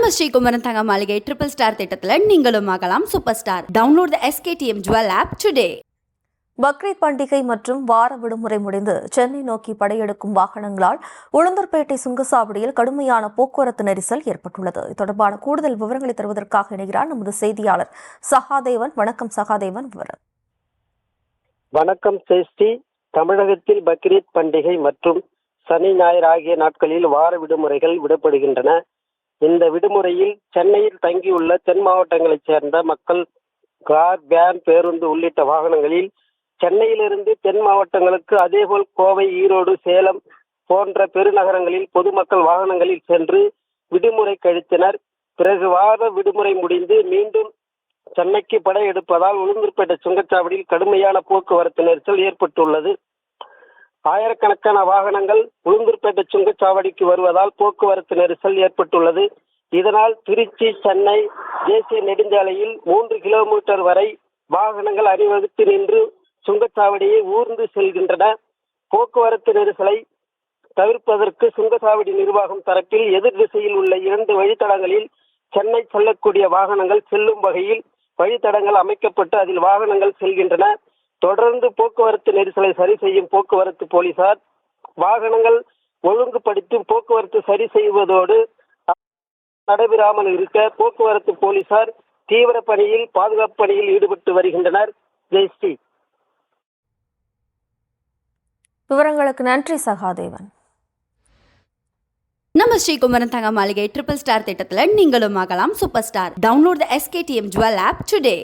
நம்ம ஸ்ரீகுமரன் தங்க மாளிகை ட்ரிபிள் ஸ்டார் திட்டத்தில் நீங்களும் ஆகலாம் super star. Download the SKTM jewel app today. Bakrid பண்டிகை மற்றும் வார விடுமுறை முடிந்து சென்னை நோக்கி படையெடுக்கும் வாகனங்களால் உளுந்தூர்பேட்டை சுங்கச்சாவடியில் கடுமையான போக்குவரத்து நெரிசல் ஏற்பட்டுள்ளது. இது தொடர்பான கூடுதல் விவரங்களை தருவதற்காக இணைகிறார் நமது செய்தியாளர் சகாதேவன். வணக்கம் சகாதேவன். வணக்கம் சேஷ்டி. தமிழகத்தில் பக்ரீத் பண்டிகை மற்றும் சனி ஞாயிறு ஆகிய நாட்களில் வார விடுமுறைகள் விடப்படுகின்றன. இந்த விடுமுறையில் சென்னையில் தங்கியுள்ள தென் மாவட்டங்களைச் சேர்ந்த மக்கள் கார், வேன், பேருந்து உள்ளிட்ட வாகனங்களில் சென்னையிலிருந்து தென் மாவட்டங்களுக்கு, அதேபோல் கோவை, ஈரோடு, சேலம் போன்ற பெருநகரங்களில் பொதுமக்கள் வாகனங்களில் சென்று விடுமுறை கழித்தனர். பிறகு வார விடுமுறை முடிந்து மீண்டும் சென்னைக்கு படையெடுப்பதால் உளுந்தூர்பேட்டை சுங்கச்சாவடியில் கடுமையான போக்குவரத்து நெரிசல் ஏற்பட்டுள்ளது. ஆயிரக்கணக்கான வாகனங்கள் உளுந்தூர்பேட்டை சுங்கச்சாவடிக்கு வருவதால் போக்குவரத்து நெரிசல் ஏற்பட்டுள்ளது. இதனால் திருச்சி, சென்னை தேசிய நெடுஞ்சாலையில் 3 கிலோமீட்டர் வரை வாகனங்கள் அணிவகுத்து நின்று சுங்கச்சாவடியை ஊர்ந்து செல்கின்றன. போக்குவரத்து நெரிசலை தவிர்ப்பதற்கு சுங்கச்சாவடி நிர்வாகம் தரப்பில் எதிர் திசையில் உள்ள 2 வழித்தடங்களில் சென்னை செல்லக்கூடிய வாகனங்கள் செல்லும் வகையில் வழித்தடங்கள் அமைக்கப்பட்டு அதில் வாகனங்கள் செல்கின்றன. தொடர்ந்து போக்குவரத்து நெரிசலை சரி செய்யும் போக்குவரத்து போலீசார் வாகனங்கள் ஒழுங்குபடுத்தும் போக்குவரத்து சரி செய்வதோடு நடைபெறாமல் இருக்க போக்குவரத்து போலீசார் தீவிர பணியில் பாதுகாப்பு பணியில் ஈடுபட்டு வருகின்றனர். ஜெயஸ்ரீ. விவரங்களுக்கு நன்றி சகாதேவன். நம்ம ஸ்ரீகுமரன் தங்க மாளிகை ட்ரிபிள் ஸ்டார் திட்டத்தில் நீங்களும் ஆகலாம் super star. Download the SKTM jewel app today.